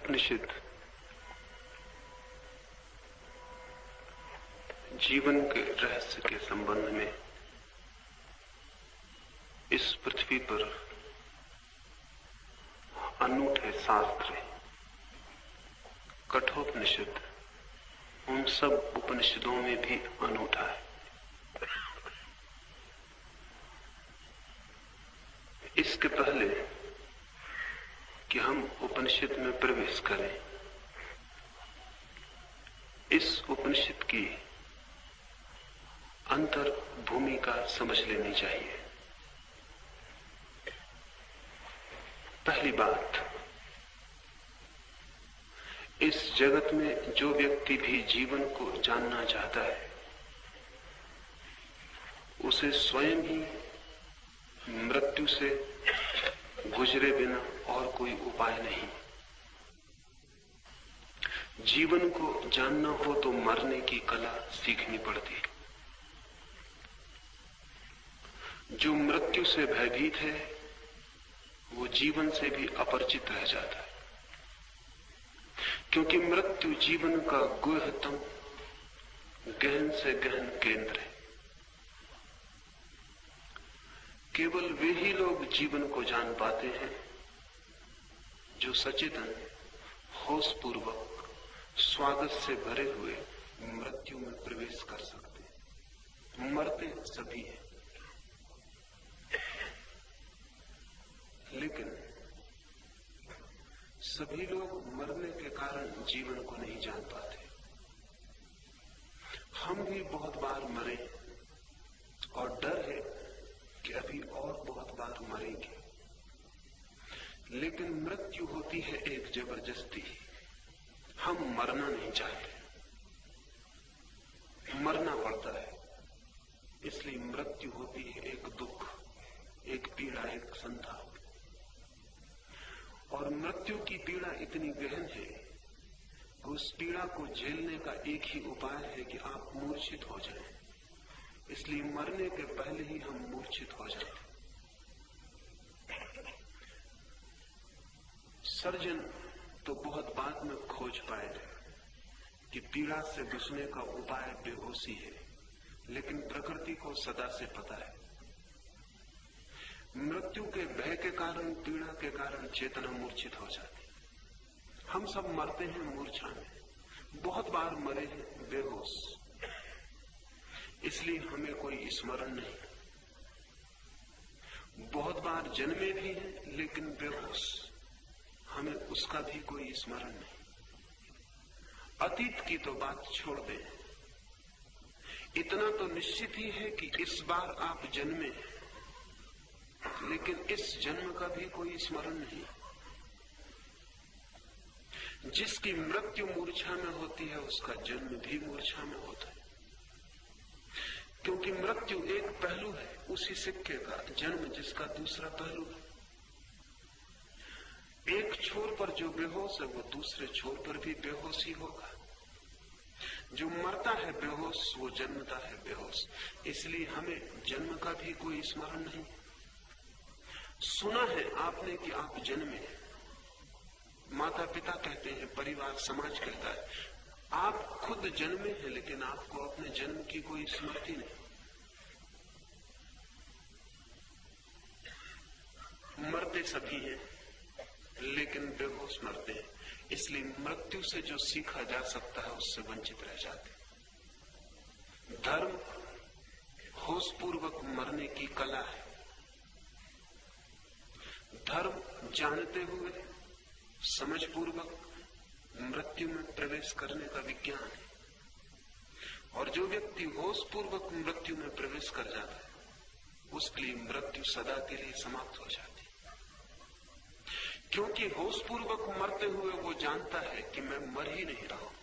उपनिषद जीवन के रहस्य के संबंध में इस पृथ्वी पर अनूठे शास्त्र कठोपनिषद उन सब उपनिषदों में भी अनूठा है। इसके पहले कि हम उपनिषद में प्रवेश करें, इस उपनिषद की अंतर भूमिका समझ लेनी चाहिए। पहली बात, इस जगत में जो व्यक्ति भी जीवन को जानना चाहता है उसे स्वयं ही मृत्यु से गुजरे बिना और कोई उपाय नहीं। जीवन को जानना हो तो मरने की कला सीखनी पड़ती है। जो मृत्यु से भयभीत है वो जीवन से भी अपरिचित रह जाता है, क्योंकि मृत्यु जीवन का गुह्यतम गहन से गहन केंद्र है। केवल वे ही लोग जीवन को जान पाते हैं जो सचेतन होशपूर्वक स्वागत से भरे हुए मृत्यु में प्रवेश कर सकते हैं। मरते सभी हैं, लेकिन सभी लोग मरने के कारण जीवन को नहीं जान पाते। हम भी बहुत बार मरे और डर है कि अभी और बहुत बार मरेंगे, लेकिन मृत्यु होती है एक जबरदस्ती। हम मरना नहीं चाहते, मरना पड़ता है, इसलिए मृत्यु होती है एक दुख, एक पीड़ा, एक संताप। और मृत्यु की पीड़ा इतनी गहन है कि उस पीड़ा को झेलने का एक ही उपाय है कि आप मूर्छित हो जाएं। इसलिए मरने के पहले ही हम मूर्छित हो जाते। सर्जन तो बहुत बाद में खोज पाए कि पीड़ा से बचने का उपाय बेहोशी है, लेकिन प्रकृति को सदा से पता है। मृत्यु के भय के कारण, पीड़ा के कारण चेतना मूर्छित हो जाती। हम सब मरते हैं मूर्छा में, बहुत बार मरे हैं बेहोश, इसलिए हमें कोई स्मरण नहीं। बहुत बार जन्मे भी हैं लेकिन बेहोश, हमें उसका भी कोई स्मरण नहीं। अतीत की तो बात छोड़ दें, इतना तो निश्चित ही है कि इस बार आप जन्मे, लेकिन इस जन्म का भी कोई स्मरण नहीं। जिसकी मृत्यु मूर्छा में होती है उसका जन्म भी मूर्छा में होता है, क्योंकि मृत्यु एक पहलू है उसी सिक्के का, जन्म जिसका दूसरा पहलू है। एक छोर पर जो बेहोश है वो दूसरे छोर पर भी बेहोश ही होगा। जो मरता है बेहोश वो जन्मता है बेहोश, इसलिए हमें जन्म का भी कोई स्मरण नहीं। सुना है आपने कि आप जन्मे, माता पिता कहते हैं, परिवार समाज कहता है, आप खुद जन्मे हैं लेकिन आपको अपने जन्म की कोई स्मृति नहीं। मरते सभी हैं लेकिन बेहोश मरते हैं, इसलिए मृत्यु से जो सीखा जा सकता है उससे वंचित रह जाते। धर्म होशपूर्वक मरने की कला है। धर्म जानते हुए समझपूर्वक मृत्यु में प्रवेश करने का विज्ञान है। और जो व्यक्ति होशपूर्वक मृत्यु में प्रवेश कर जाता है उसके लिए मृत्यु सदा के लिए समाप्त हो जाती है, क्योंकि होशपूर्वक मरते हुए वो जानता है कि मैं मर ही नहीं रहा हूं।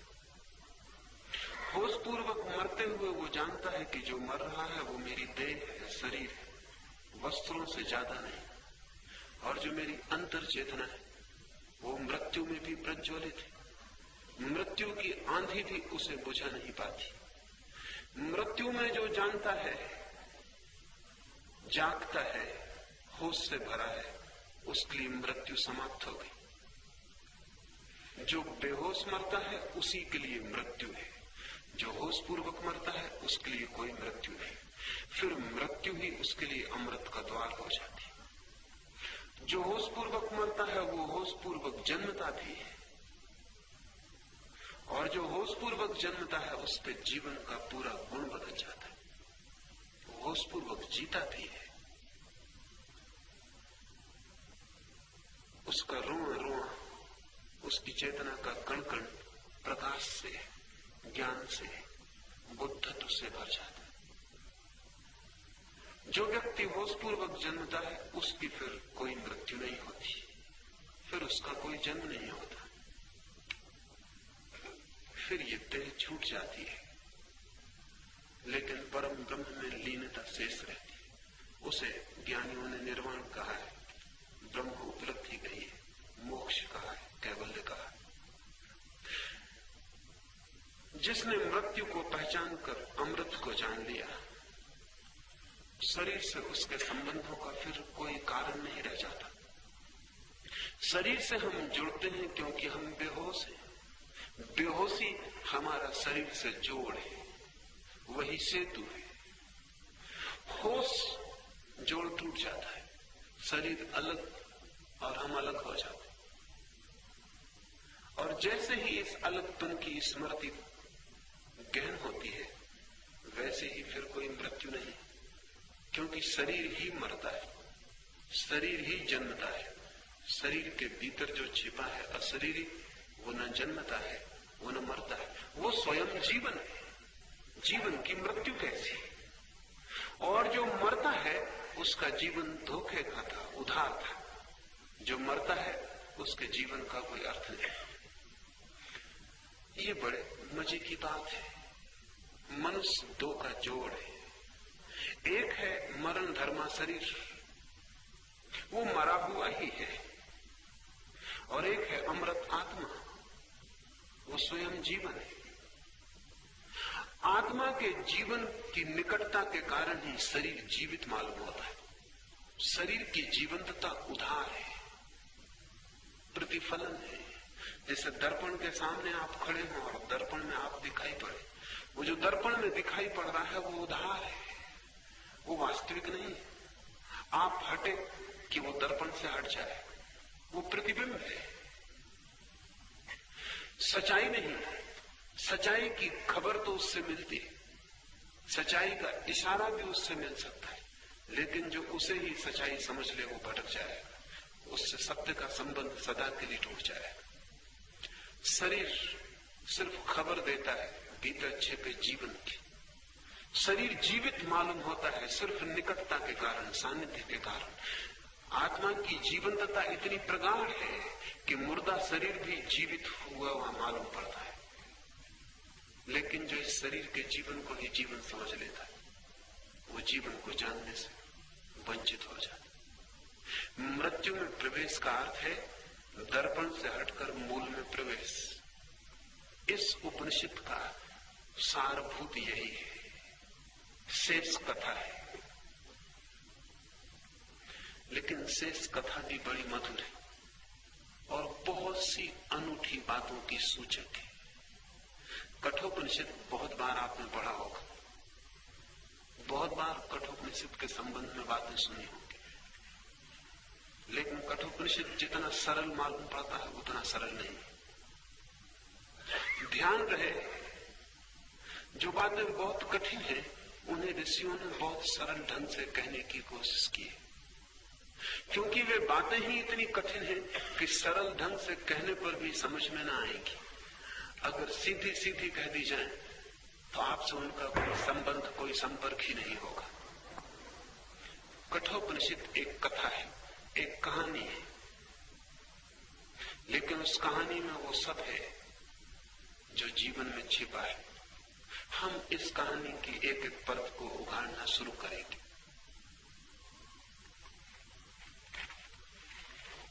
होशपूर्वक मरते हुए वो जानता है कि जो मर रहा है वो मेरी देह है, शरीर है, वस्त्रों से ज्यादा नहीं। और जो मेरी अंतर चेतना है वो मृत्यु में भी प्रज्वलित है। मृत्यु की आंधी भी उसे बुझा नहीं पाती। मृत्यु में जो जानता है, जागता है, होश से भरा है, उसके लिए मृत्यु समाप्त हो गई। जो बेहोश मरता है उसी के लिए मृत्यु है, जो होश पूर्वक मरता है उसके लिए कोई मृत्यु नहीं। फिर मृत्यु ही उसके लिए अमृत का द्वार हो जाती है। जो होश पूर्वक मरता है वो होश पूर्वक जन्मता भी है, और जो होश पूर्वक जन्मता है उस पे जीवन का पूरा गुण बदल जाता है, वो होश पूर्वक जीता भी है। उसका रोआ रोआ, उसकी चेतना का कण कण प्रकाश से, ज्ञान से, बुद्धत्व से भर जाता है। जो व्यक्ति होश पूर्वक जन्मता है उसकी फिर कोई मृत्यु नहीं होती, फिर उसका कोई जन्म नहीं होता। फिर ये देह छूट जाती है, लेकिन परम ब्रह्म में लीनता शेष रहती है। उसे ज्ञानियों ने निर्वाण कहा है, ब्रह्म उपलब्धि कही है, मोक्ष कहा है, कैवल्य कहा है। जिसने मृत्यु को पहचान कर अमृत को जान लिया, शरीर से उसके संबंधों का फिर कोई कारण नहीं रह जाता। शरीर से हम जुड़ते हैं क्योंकि हम बेहोश हैं। बेहोशी हमारा शरीर से जोड़ है, वही सेतु है। होश जोड़ टूट जाता है, शरीर अलग और हम अलग हो जाते हैं। और जैसे ही इस अलगपन की स्मृति गहन होती है, वैसे ही फिर कोई मृत्यु नहीं, क्योंकि शरीर ही मरता है, शरीर ही जन्मता है। शरीर के भीतर जो छिपा है अशरीरी, वो न जन्मता है, वो न मरता है, वो स्वयं जीवन है। जीवन की मृत्यु कैसी? और जो मरता है उसका जीवन धोखे का था, उधार था। जो मरता है उसके जीवन का कोई अर्थ नहीं। ये बड़े मजे की बात है। मनुष्य दो का जोड़ है। एक है मरण धर्मा शरीर, वो मरा हुआ ही है, और एक है अमृत आत्मा, वो स्वयं जीवन है। आत्मा के जीवन की निकटता के कारण ही शरीर जीवित मालूम होता है। शरीर की जीवंतता उधार है, प्रतिफलन है। जैसे दर्पण के सामने आप खड़े हो और दर्पण में आप दिखाई पड़े, वो जो दर्पण में दिखाई पड़ रहा है वो उधार है, वो वास्तविक नहीं है। आप हटे कि वो दर्पण से हट जाए, वो प्रतिबिंब है, सच्चाई नहीं। सच्चाई की खबर तो उससे मिलती है, सच्चाई का इशारा भी उससे मिल सकता है, लेकिन जो उसे ही सच्चाई समझ ले वो भटक जाएगा, उससे सत्य का संबंध सदा के लिए टूट जाएगा। शरीर सिर्फ खबर देता है भीतर छिपे जीवन की। शरीर जीवित मालूम होता है सिर्फ निकटता के कारण, सानिध्य के कारण। आत्मा की जीवंतता इतनी प्रगाढ़ है कि मुर्दा शरीर भी जीवित हुआ मालूम पड़ता है। लेकिन जो इस शरीर के जीवन को ही जीवन समझ लेता है, वो जीवन को जानने से वंचित हो जाता है। मृत्यु में प्रवेश का अर्थ है दर्पण से हटकर मूल में प्रवेश। इस उपनिषद का सारभूत यही है, शेष कथा है। लेकिन शेष कथा भी बड़ी मधुर है और बहुत सी अनूठी बातों की सूचक है। कठोपनिषद बहुत बार आपने पढ़ा होगा, बहुत बार कठोपनिषद के संबंध में बातें सुनी होंगी, लेकिन कठोपनिषद जितना सरल मालूम पड़ता है उतना सरल नहीं। ध्यान रहे, जो बातें बहुत कठिन हैं उन्हें ऋषियों ने बहुत सरल ढंग से कहने की कोशिश की है, क्योंकि वे बातें ही इतनी कठिन हैं कि सरल ढंग से कहने पर भी समझ में ना आएगी। अगर सीधी सीधी कह दी जाए तो आपसे उनका कोई संबंध, कोई संपर्क ही नहीं होगा। कठोपनिषद एक कथा है, एक कहानी है, लेकिन उस कहानी में वो सब है जो जीवन में छिपा है। हम इस कहानी की एक एक परत को उघाड़ना शुरू करेंगे।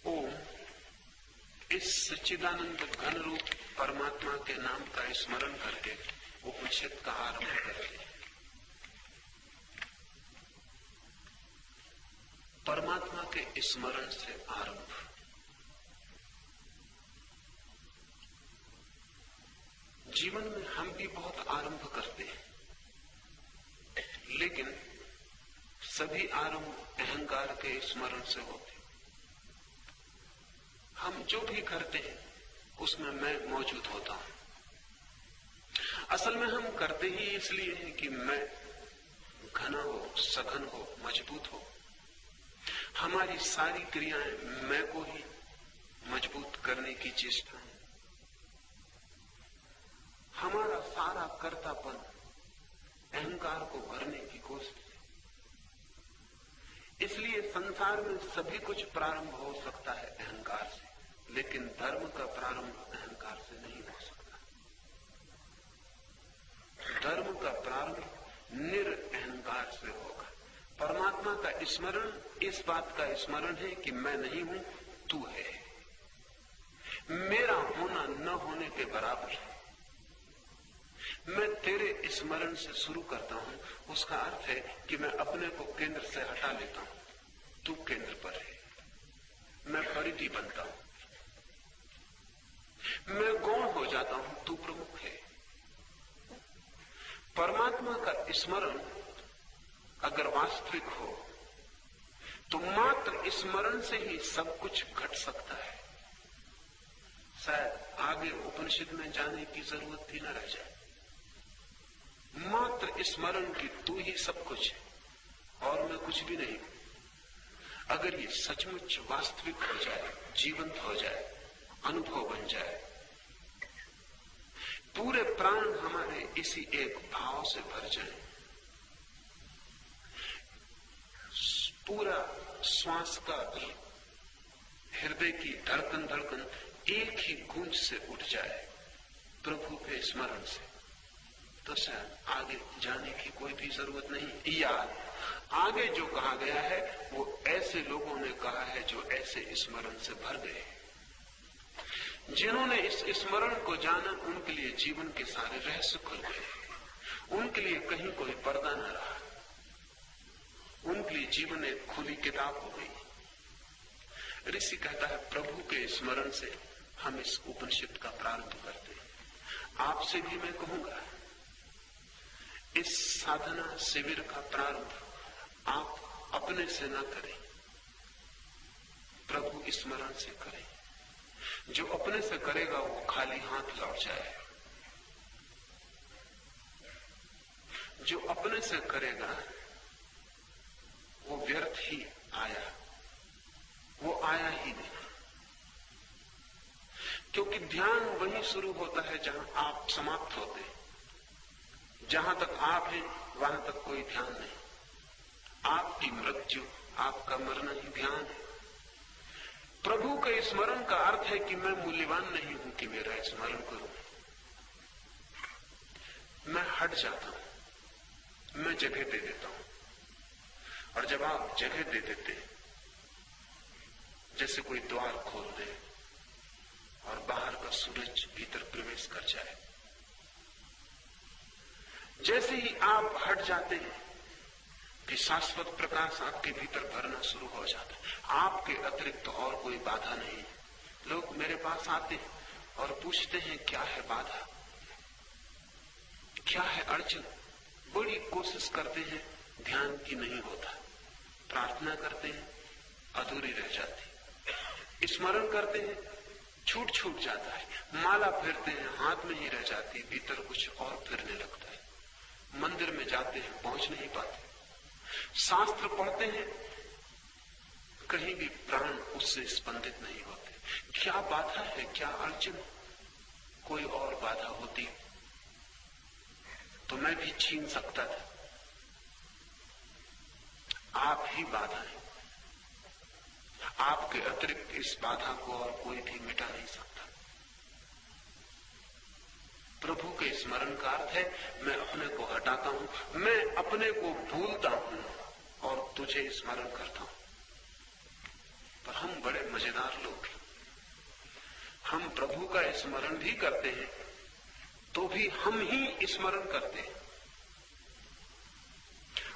ओम इस सच्चिदानंद घन रूप परमात्मा के नाम का स्मरण करके उपनिषद का आरंभ करते हैं। परमात्मा के स्मरण से आरंभ। जीवन में हम भी बहुत आरंभ करते हैं, लेकिन सभी आरंभ अहंकार के स्मरण से होते। हम जो भी करते हैं उसमें मैं मौजूद होता हूं। असल में हम करते ही इसलिए हैं कि मैं घना हो, सघन हो, मजबूत हो। हमारी सारी क्रियाएं मैं को ही मजबूत करने की चेष्टा है। हमारा सारा कर्तापन अहंकार को भरने की कोशिश है। इसलिए संसार में सभी कुछ प्रारंभ हो सकता है अहंकार से, लेकिन धर्म का प्रारंभ अहंकार से नहीं हो सकता। धर्म का प्रारंभ निरअहंकार से होगा। परमात्मा का स्मरण इस बात का स्मरण है कि मैं नहीं हूं, तू है। मेरा होना न होने के बराबर है। मैं तेरे स्मरण से शुरू करता हूं, उसका अर्थ है कि मैं अपने को केंद्र से हटा लेता हूं, तू केंद्र पर है। मैं परिधि बनता हूं, मैं गौण हो जाता हूं, तू प्रमुख है। परमात्मा का स्मरण अगर वास्तविक हो तो मात्र स्मरण से ही सब कुछ घट सकता है। शायद आगे उपनिषद में जाने की जरूरत भी न रह जाए। मात्र स्मरण की तू ही सब कुछ है और मैं कुछ भी नहीं। अगर ये सचमुच वास्तविक हो जाए, जीवंत हो जाए, अनुभव बन जाए, पूरे प्राण हमारे इसी एक भाव से भर जाए, पूरा श्वास का हृदय की धड़कन धड़कन एक ही गूंज से उठ जाए प्रभु के स्मरण से, तो शायद आगे जाने की कोई भी जरूरत नहीं। या आगे जो कहा गया है वो ऐसे लोगों ने कहा है जो ऐसे स्मरण से भर गए। जिन्होंने इस स्मरण को जाना उनके लिए जीवन के सारे रहस्य खुल गए। उनके लिए कहीं कोई पर्दा न रहा। उनके लिए जीवन एक खुली किताब हो गई। ऋषि कहता है प्रभु के स्मरण से हम इस उपनिषद का प्रारंभ करते हैं। आपसे भी मैं कहूंगा इस साधना शिविर का प्रारंभ आप अपने से न करें, प्रभु स्मरण से करें। जो अपने से करेगा वो खाली हाथ लौट जाए। जो अपने से करेगा वो व्यर्थ ही आया, वो आया ही नहीं। क्योंकि ध्यान वहीं शुरू होता है जहां आप समाप्त होते हैं। जहां तक आप हैं वहां तक कोई ध्यान नहीं। आपकी मृत्यु, आपका मरना ही ध्यान है। प्रभु के स्मरण का अर्थ है कि मैं मूल्यवान नहीं हूं कि मेरा स्मरण करूं। मैं हट जाता हूं, मैं जगह दे देता हूं। और जब आप जगह दे देते, जैसे कोई द्वार खोल दे और बाहर का सूरज भीतर प्रवेश कर जाए, जैसे ही आप हट जाते हैं कि शाश्वत प्रकाश आपके भीतर भरना शुरू हो जाता है। आपके अतिरिक्त तो और कोई बाधा नहीं। लोग मेरे पास आते हैं और पूछते हैं क्या है बाधा, क्या है अड़चन। बड़ी कोशिश करते हैं, ध्यान की नहीं होता। प्रार्थना करते हैं, अधूरी रह जाती। स्मरण करते हैं, छूट जाता है। माला फेरते हैं, हाथ में ही रह जाती, भीतर कुछ और फिरने लगता है। मंदिर में जाते हैं, पहुंच नहीं पाते। शास्त्र पढ़ते हैं, कहीं भी प्राण उससे स्पंदित नहीं होते। क्या बाधा है, क्या अड़चन? कोई और बाधा होती तो मैं भी छीन सकता था। आप ही बाधा है। आपके अतिरिक्त इस बाधा को और कोई भी मिटा नहीं सकता। प्रभु के स्मरण का अर्थ है मैं अपने को हटाता हूं, मैं अपने को भूलता हूं और तुझे स्मरण करता हूं। पर हम बड़े मजेदार लोग हैं। हम प्रभु का स्मरण भी करते हैं तो भी हम ही स्मरण करते हैं।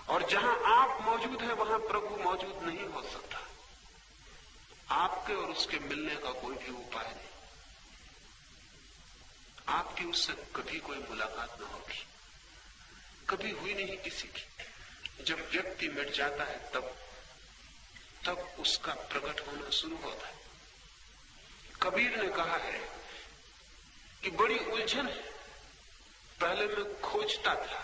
और जहां आप मौजूद हैं वहां प्रभु मौजूद नहीं हो सकता। आपके और उसके मिलने का कोई भी उपाय नहीं। आपकी उससे कभी कोई मुलाकात न होगी, कभी हुई नहीं किसी की। जब व्यक्ति मिट जाता है तब उसका प्रकट होना शुरू होता है। कबीर ने कहा है कि बड़ी उलझन है, पहले मैं खोजता था,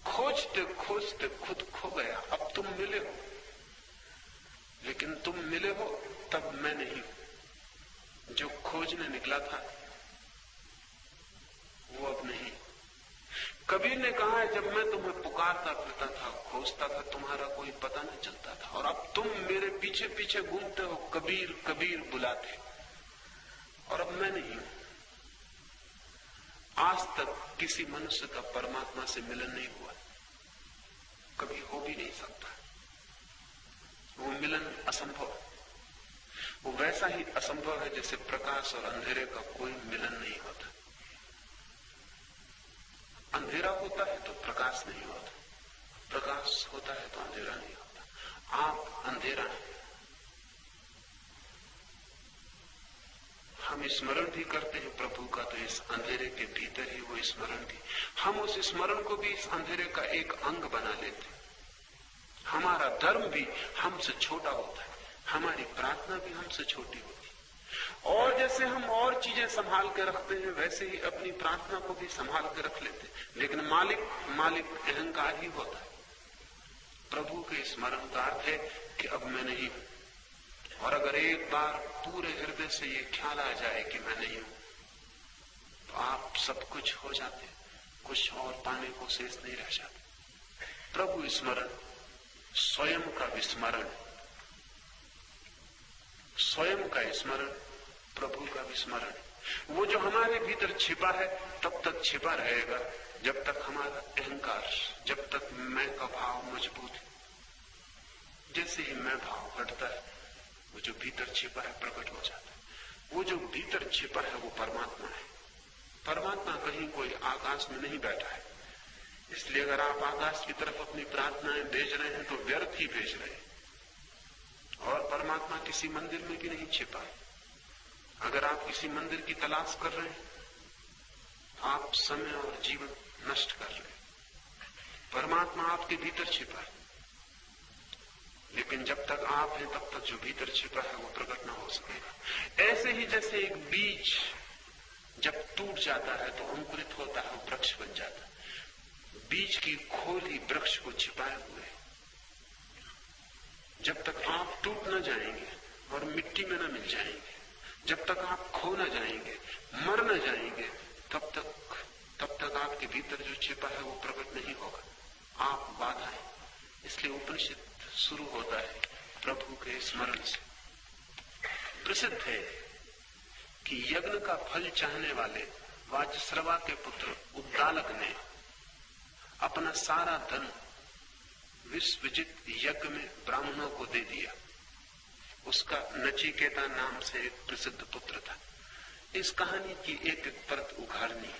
खोजते खोजते खुद खो गया, अब तुम मिले हो, लेकिन तुम मिले हो तब मैं नहीं हूं। जो खोजने निकला था वो अब नहीं। कबीर ने कहा है, जब मैं तुम्हें पुकारता फिरता था, खोजता था, तुम्हारा कोई पता न चलता था, और अब तुम मेरे पीछे पीछे घूमते हो, कबीर कबीर बुलाते, और अब मैं नहीं हूं। आज तक किसी मनुष्य का परमात्मा से मिलन नहीं हुआ, कभी हो भी नहीं सकता। वो मिलन असंभव, वो वैसा ही असंभव है जैसे प्रकाश और अंधेरे का कोई मिलन नहीं होता। अंधेरा होता है तो प्रकाश नहीं होता, प्रकाश होता है तो अंधेरा नहीं होता। आप अंधेरा हैं। हम स्मरण भी करते हैं प्रभु का, तो इस अंधेरे के भीतर ही वो स्मरण भी, हम उस स्मरण को भी इस अंधेरे का एक अंग बना लेते हैं। हमारा धर्म भी हमसे छोटा होता है, हमारी प्रार्थना भी हमसे छोटी होती है, और जैसे हम और चीजें संभाल के रखते हैं वैसे ही अपनी प्रार्थना को भी संभाल के रख लेते हैं। लेकिन मालिक अहंकार ही होता है। प्रभु के स्मरण का अर्थ है कि अब मैं नहीं हूं, और अगर एक बार पूरे हृदय से ये ख्याल आ जाए कि मैं नहीं हूं, तो आप सब कुछ हो जाते, कुछ और पाने को शेष नहीं रह जाता। प्रभु स्मरण स्वयं का विस्मरण, स्वयं का स्मरण प्रभु का विस्मरण। वो जो हमारे भीतर छिपा है तब तक छिपा रहेगा जब तक हमारा अहंकार, जब तक मैं का भाव मजबूत है। जैसे ही मैं भाव हटता है, वो जो भीतर छिपा है प्रकट हो जाता है। वो जो भीतर छिपा है वो परमात्मा है। परमात्मा कहीं कोई आकाश में नहीं बैठा है, इसलिए अगर आप आकाश की तरफ अपनी प्रार्थनाएं भेज रहे हैं तो व्यर्थ ही भेज रहे हैं, और परमात्मा किसी मंदिर में भी नहीं छिपा है। अगर आप किसी मंदिर की तलाश कर रहे हैं, आप समय और जीवन नष्ट कर रहे हैं। परमात्मा आपके भीतर छिपा है, लेकिन जब तक आप हैं तब तक जो भीतर छिपा है वो प्रकट न हो सकेगा। ऐसे ही जैसे एक बीज जब टूट जाता है तो अंकुरित होता है, वो वृक्ष बन जाता है। बीज की खोल ही वृक्ष को छिपाए हुए है। जब तक आप टूट न जाएंगे और मिट्टी में न मिल जाएंगे, जब तक आप खो न जाएंगे, मर न जाएंगे, तब तक आपके भीतर जो छिपा है वो प्रकट नहीं होगा। आप बाधा है। इसलिए उपनिषद शुरू होता है प्रभु के स्मरण से। प्रसिद्ध है कि यज्ञ का फल चाहने वाले वाजश्रवा के पुत्र उद्दालक ने अपना सारा धन विश्वजित यज्ञ में ब्राह्मणों को दे दिया। उसका नचिकेता नाम से एक प्रसिद्ध पुत्र था। इस कहानी की एक परत उघाड़नी।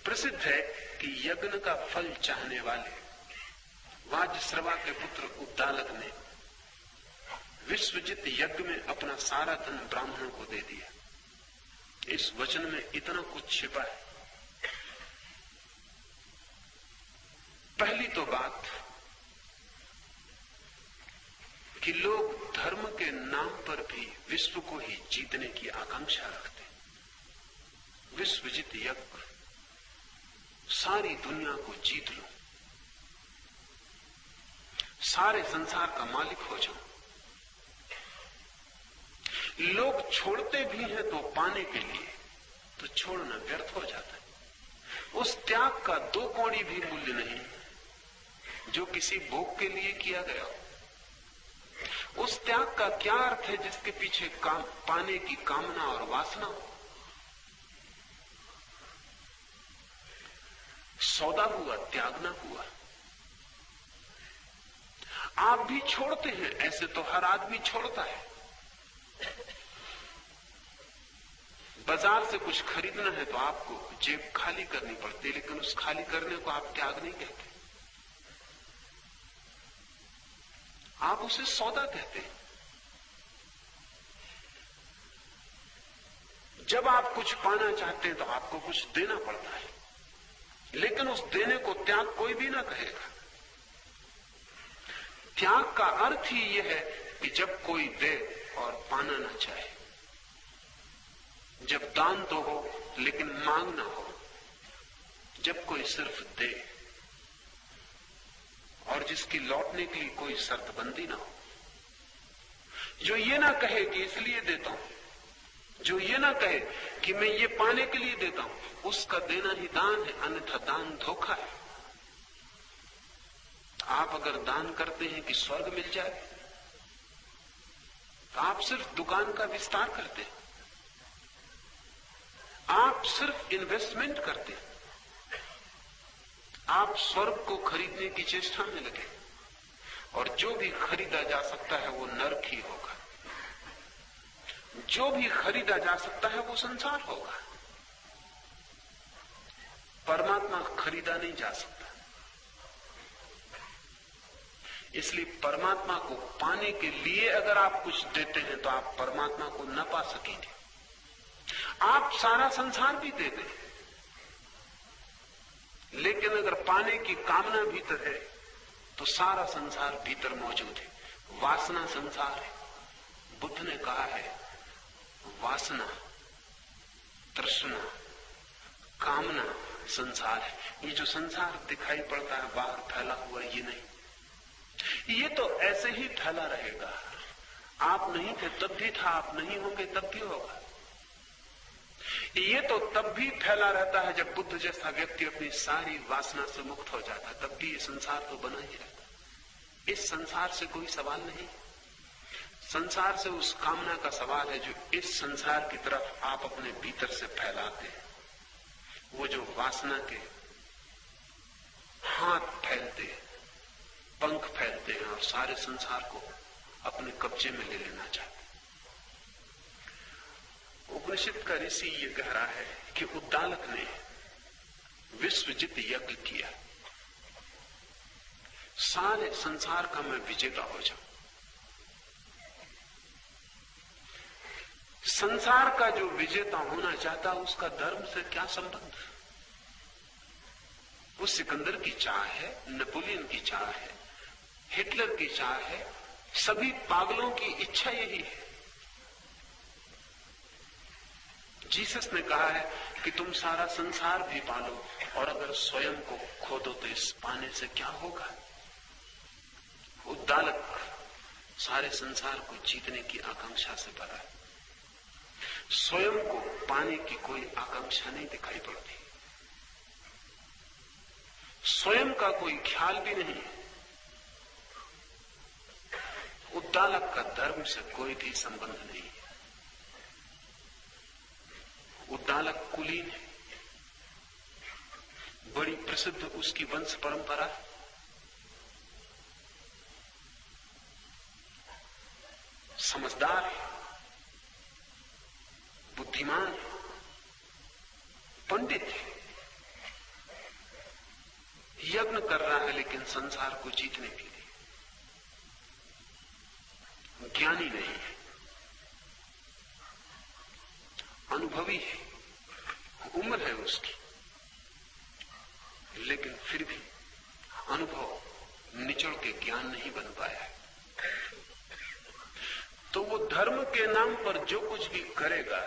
प्रसिद्ध है कि यज्ञ का फल चाहने वाले वाजश्रवा के पुत्र उद्दालक ने विश्वजित यज्ञ में अपना सारा धन ब्राह्मणों को दे दिया। इस वचन में इतना कुछ छिपा है। पहली तो बात कि लोग धर्म के नाम पर भी विश्व को ही जीतने की आकांक्षा रखते। विश्वजित यज्ञ, सारी दुनिया को जीत लो, सारे संसार का मालिक हो जाओ। लोग छोड़ते भी हैं तो पाने के लिए, तो छोड़ना व्यर्थ हो जाता है। उस त्याग का दो कौड़ी भी मूल्य नहीं जो किसी भोग के लिए किया गया हो। उस त्याग का क्या अर्थ है जिसके पीछे पाने की कामना और वासना हो। सौदा हुआ, त्याग ना हुआ। आप भी छोड़ते हैं, ऐसे तो हर आदमी छोड़ता है। बाजार से कुछ खरीदना है तो आपको जेब खाली करनी पड़ती है, लेकिन उस खाली करने को आप त्याग नहीं कहते, आप उसे सौदा कहते हैं। जब आप कुछ पाना चाहते हैं तो आपको कुछ देना पड़ता है, लेकिन उस देने को त्याग कोई भी ना कहेगा। त्याग का अर्थ ही यह है कि जब कोई दे और पाना ना चाहे, जब दान तो हो लेकिन मांग ना हो, जब कोई सिर्फ दे और जिसकी लौटने के लिए कोई शर्तबंदी ना हो, जो ये ना कहे कि इसलिए देता हूं, जो ये ना कहे कि मैं ये पाने के लिए देता हूं, उसका देना ही दान है, अन्यथा दान धोखा है। आप अगर दान करते हैं कि स्वर्ग मिल जाए तो आप सिर्फ दुकान का विस्तार करते हैं, आप सिर्फ इन्वेस्टमेंट करते हैं, आप स्वर्ग को खरीदने की चेष्टा में लगे, और जो भी खरीदा जा सकता है वो नरक ही होगा, जो भी खरीदा जा सकता है वो संसार होगा। परमात्मा खरीदा नहीं जा सकता, इसलिए परमात्मा को पाने के लिए अगर आप कुछ देते हैं तो आप परमात्मा को न पा सकेंगे। आप सारा संसार भी दे दें, लेकिन अगर पाने की कामना भीतर है तो सारा संसार भीतर मौजूद है। वासना संसार है। बुद्ध ने कहा है वासना, तृष्णा, कामना संसार है। ये जो संसार दिखाई पड़ता है बाहर फैला हुआ, ये नहीं, ये तो ऐसे ही फैला रहेगा। आप नहीं थे तब भी था, आप नहीं होंगे तब भी होगा। ये तो तब भी फैला रहता है जब बुद्ध जैसा व्यक्ति अपनी सारी वासना से मुक्त हो जाता है, तब भी ये संसार तो बना ही रहता। इस संसार से कोई सवाल नहीं, संसार से उस कामना का सवाल है जो इस संसार की तरफ आप अपने भीतर से फैलाते हैं। वो जो वासना के हाथ फैलते हैं, पंख फैलते हैं और सारे संसार को अपने कब्जे में ले लेना चाहते। उपनिषद का ऋषि ये कह रहा है कि उद्दालक ने विश्वजित यज्ञ किया, सारे संसार का मैं विजेता हो जाऊं। संसार का जो विजेता होना चाहता उसका धर्म से क्या संबंध? वो सिकंदर की चाह है, नेपोलियन की चाह है, हिटलर की चाह है, सभी पागलों की इच्छा यही है। जीसस ने कहा है कि तुम सारा संसार भी पालो और अगर स्वयं को खो दो तो इस पाने से क्या होगा? उद्दालक सारे संसार को जीतने की आकांक्षा से भरा है, स्वयं को पाने की कोई आकांक्षा नहीं दिखाई पड़ती, स्वयं का कोई ख्याल भी नहीं है। उद्दालक का धर्म से कोई भी संबंध नहीं है। उद्दालक कुलीन है, बड़ी प्रसिद्ध उसकी वंश परंपरा है। समझदार है, बुद्धिमान है, पंडित है, यज्ञ कर रहा है लेकिन संसार को जीतने के लिए। ज्ञानी नहीं है, अनुभवी है, उम्र है उसकी, लेकिन फिर भी अनुभव निचोड़ के ज्ञान नहीं बन पाया है। तो वो धर्म के नाम पर जो कुछ भी करेगा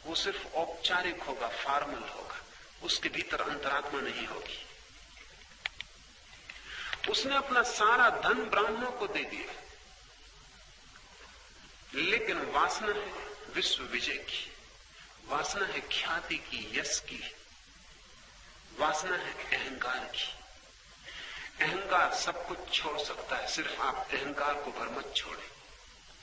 वो सिर्फ औपचारिक होगा, फॉर्मल होगा, उसके भीतर अंतरात्मा नहीं होगी। उसने अपना सारा धन ब्राह्मणों को दे दिया, लेकिन वासना है विश्व विजय की, वासना है ख्याति की, यश की, वासना है अहंकार की। अहंकार सब कुछ छोड़ सकता है, सिर्फ आप अहंकार को भर मत छोड़े।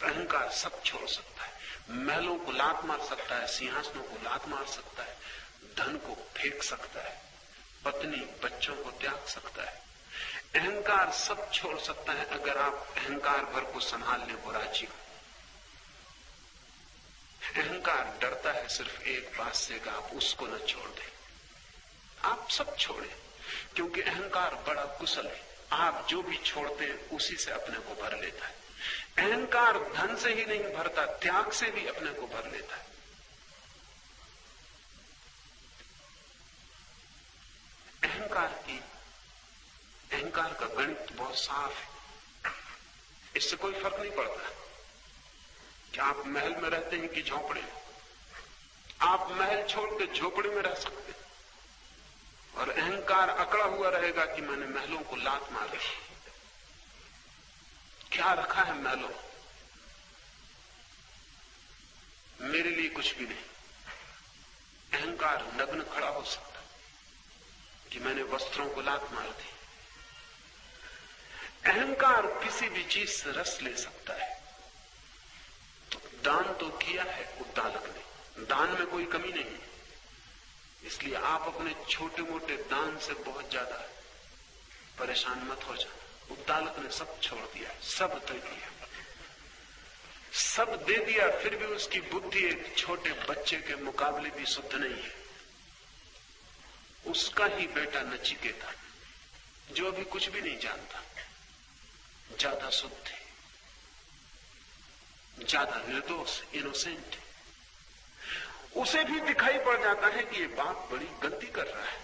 अहंकार सब छोड़ सकता है, महलों को लात मार सकता है, सिंहासनों को लात मार सकता है, धन को फेंक सकता है, पत्नी बच्चों को त्याग सकता है। अहंकार सब छोड़ सकता है अगर आप अहंकार भर को संभालने को राजी हो। अहंकार डरता है सिर्फ एक बात से कि आप उसको न छोड़ दें। आप सब छोड़ें, क्योंकि अहंकार बड़ा कुशल है, आप जो भी छोड़ते हैं उसी से अपने को भर लेता है। अहंकार धन से ही नहीं भरता, त्याग से भी अपने को भर लेता है। अहंकार का गणित बहुत साफ है। इससे कोई फर्क नहीं पड़ता कि आप महल में रहते हैं कि झोपड़े में। आप महल छोड़ के झोपड़ी में रह सकते हैं और अहंकार अकड़ा हुआ रहेगा कि मैंने महलों को लात मारी। क्या रखा है महलों, मेरे लिए कुछ भी नहीं। अहंकार नग्न खड़ा हो सकता कि मैंने वस्त्रों को लात मार दी। अहंकार किसी भी चीज से रस ले सकता है। तो दान तो किया है उद्दालक ने, दान में कोई कमी नहीं है। इसलिए आप अपने छोटे मोटे दान से बहुत ज्यादा परेशान मत हो जाना। उद्दालक ने सब छोड़ दिया, सब दे दिया, सब दे दिया, फिर भी उसकी बुद्धि एक छोटे बच्चे के मुकाबले भी शुद्ध नहीं है। उसका ही बेटा नचिकेता, जो अभी कुछ भी नहीं जानता, ज्यादा शुद्ध है, ज्यादा निर्दोष, इनोसेंट है। उसे भी दिखाई पड़ जाता है कि ये बाप बड़ी गलती कर रहा है,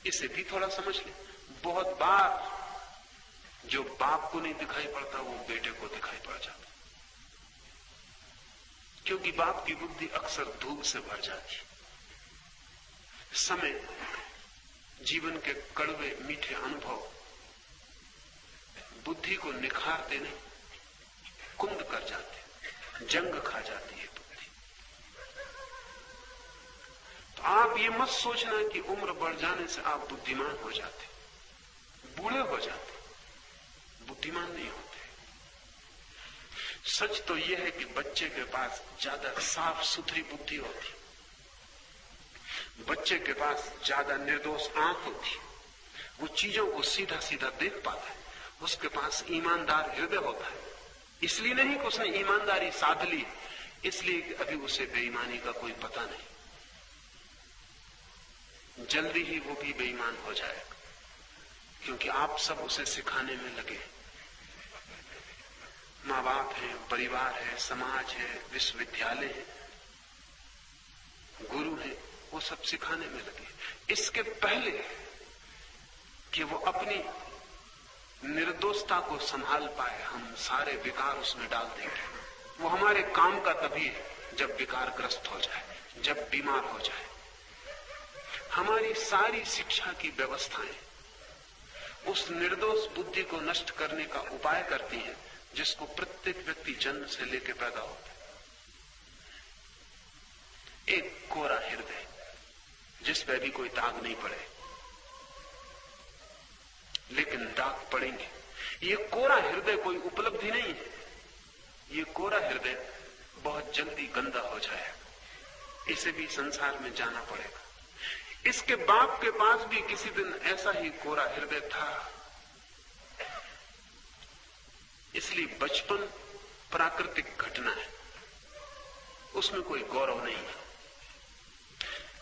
इसे भी थोड़ा समझ ले। बहुत बार जो बाप को नहीं दिखाई पड़ता वो बेटे को दिखाई पड़ जाता, क्योंकि बाप की बुद्धि अक्सर धूप से भर जाती। समय, जीवन के कड़वे मीठे अनुभव बुद्धि को निखारते नहीं, कुंद कर जाते, जंग खा जाती है बुद्धि। तो आप ये मत सोचना कि उम्र बढ़ जाने से आप बुद्धिमान हो जाते, बूढ़े हो जाते, बुद्धिमान नहीं होते। सच तो यह है कि बच्चे के पास ज्यादा साफ सुथरी बुद्धि होती, बच्चे के पास ज्यादा निर्दोष आंख होती, वो चीजों को सीधा सीधा देख पाता है, उसके पास ईमानदार हृदय होता है। इसलिए नहीं कि उसने ईमानदारी साध ली, इसलिए कि अभी उसे बेईमानी का कोई पता नहीं। जल्दी ही वो भी बेईमान हो जाएगा, क्योंकि आप सब उसे सिखाने में लगे। माँ बाप है, परिवार है, समाज है, विश्वविद्यालय है, गुरु है, वो सब सिखाने में लगे। इसके पहले कि वो अपनी निर्दोषता को संभाल पाए, हम सारे विकार उसमें डाल देंगे। वो हमारे काम का तभी है जब विकारग्रस्त हो जाए, जब बीमार हो जाए। हमारी सारी शिक्षा की व्यवस्थाएं उस निर्दोष बुद्धि को नष्ट करने का उपाय करती हैं, जिसको प्रत्येक व्यक्ति जन्म से लेकर पैदा होता है। एक कोरा हृदय जिस पर भी कोई दाग नहीं पड़े, लेकिन दाग पड़ेंगे। ये कोरा हृदय कोई उपलब्धि नहीं है, ये कोरा हृदय बहुत जल्दी गंदा हो जाएगा। इसे भी संसार में जाना पड़ेगा। इसके बाप के पास भी किसी दिन ऐसा ही कोरा हृदय था, इसलिए बचपन प्राकृतिक घटना है, उसमें कोई गौरव नहीं है।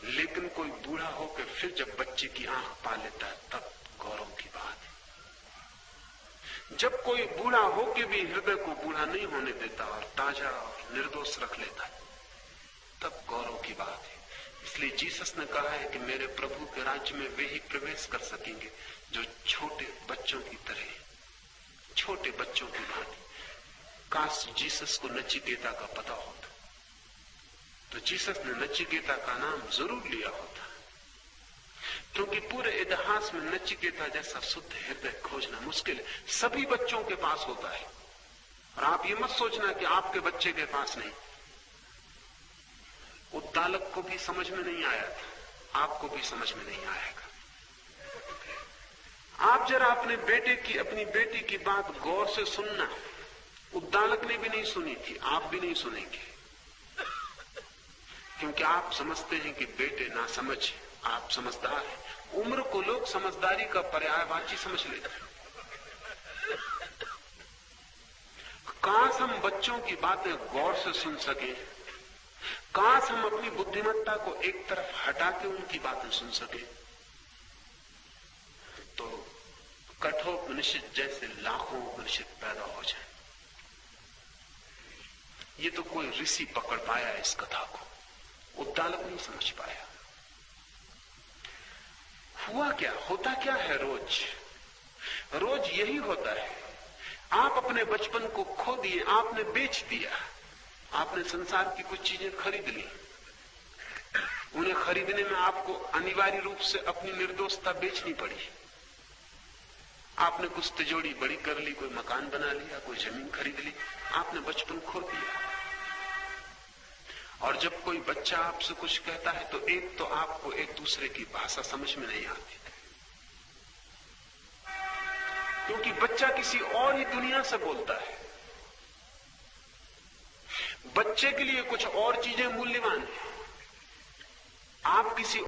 लेकिन कोई बूढ़ा होकर फिर जब बच्चे की आंख पा लेता है, तब गौरव की बात है। जब कोई बूढ़ा होकर भी हृदय को बूढ़ा नहीं होने देता और ताजा और निर्दोष रख लेता है, तब गौरव की बात है। इसलिए जीसस ने कहा है कि मेरे प्रभु के राज्य में वे ही प्रवेश कर सकेंगे जो छोटे बच्चों की तरह, छोटे बच्चों की भांति। काश जीसस को नचिकेता का पता होता, तो जीसस ने नचिकेता का नाम जरूर लिया होता, क्योंकि पूरे इतिहास में नचिकेता जैसा शुद्ध हृदय खोजना मुश्किल है। सभी बच्चों के पास होता है, और आप ये मत सोचना कि आपके बच्चे के पास नहीं। उद्दालक को भी समझ में नहीं आया था, आपको भी समझ में नहीं आएगा। आप जरा अपने बेटे की, अपनी बेटी की बात गौर से सुनना। उद्दालक ने भी नहीं सुनी थी, आप भी नहीं सुनेंगे, क्योंकि आप समझते हैं कि बेटे ना समझ, आप समझदार हैं। उम्र को लोग समझदारी का पर्यायवाची समझ लेते हैं। काश हम बच्चों की बातें गौर से सुन सके, काश हम अपनी बुद्धिमत्ता को एक तरफ हटा के उनकी बातें सुन सके, तो कठोपनिषद जैसे लाखों उपनिषद पैदा हो जाए। ये तो कोई ऋषि पकड़ पाया इस कथा को, उद्दालक नहीं समझ पाया। हुआ क्या, होता क्या है रोज? रोज यही होता है, आप अपने बचपन को खो दिए, आपने बेच दिया, आपने संसार की कुछ चीजें खरीद ली। उन्हें खरीदने में आपको अनिवार्य रूप से अपनी निर्दोषता बेचनी पड़ी। आपने कुछ तिजोरी बड़ी कर ली, कोई मकान बना लिया, कोई जमीन खरीद ली, आपने बचपन खो दिया। और जब कोई बच्चा आपसे कुछ कहता है तो एक तो आपको एक दूसरे की भाषा समझ में नहीं आती, क्योंकि बच्चा किसी और ही दुनिया से बोलता है। बच्चे के लिए कुछ और चीजें मूल्यवान है, आप किसी